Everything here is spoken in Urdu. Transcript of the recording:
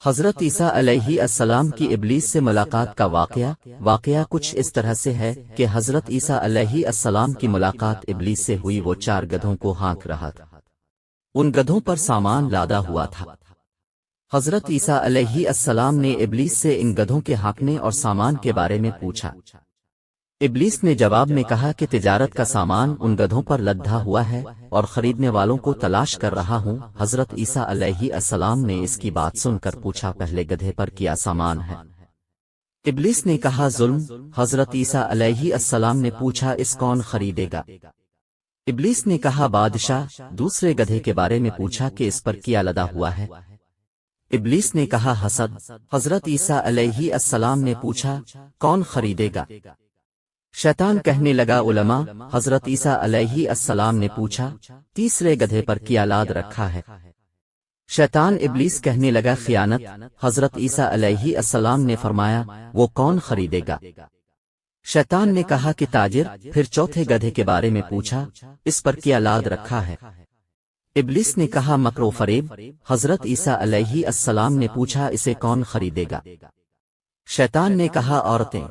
حضرت عیسیٰ علیہ السلام کی ابلیس سے ملاقات کا واقعہ کچھ اس طرح سے ہے کہ حضرت عیسیٰ علیہ السلام کی ملاقات ابلیس سے ہوئی۔ وہ 4 گدھوں کو ہانک رہا تھا، ان گدھوں پر سامان لادا ہوا تھا۔ حضرت عیسیٰ علیہ السلام نے ابلیس سے ان گدھوں کے ہانکنے اور سامان کے بارے میں پوچھا۔ ابلیس نے جواب میں کہا کہ تجارت کا سامان ان گدھوں پر لدھا ہوا ہے اور خریدنے والوں کو تلاش کر رہا ہوں۔ حضرت عیسیٰ علیہ السلام نے اس کی بات سن کر پوچھا، پہلے گدھے پر کیا سامان ہے؟ ابلیس نے کہا، ظلم۔ حضرت عیسیٰ علیہ السلام نے پوچھا، اس کون خریدے گا؟ ابلیس نے کہا، بادشاہ۔ دوسرے گدھے کے بارے میں پوچھا کہ اس پر کیا لدا ہوا ہے؟ ابلیس نے کہا، حسد۔ حضرت عیسیٰ علیہ السلام نے پوچھا، کون خریدے گا؟ شیطان کہنے لگا، علماء۔ حضرت عیسیٰ علیہ السلام نے پوچھا، تیسرے گدھے پر کیا لاد رکھا ہے؟ شیطان ابلیس کہنے لگا، خیانت۔ حضرت عیسیٰ علیہ السلام نے فرمایا، وہ کون خریدے گا؟ شیطان نے کہا کہ تاجر۔ پھر چوتھے گدھے کے بارے میں پوچھا، اس پر کیا لاد رکھا ہے؟ ابلیس نے کہا، مکر و فریب۔ حضرت عیسیٰ علیہ السلام نے پوچھا، اسے کون خریدے گا؟ شیطان نے کہا، عورتیں۔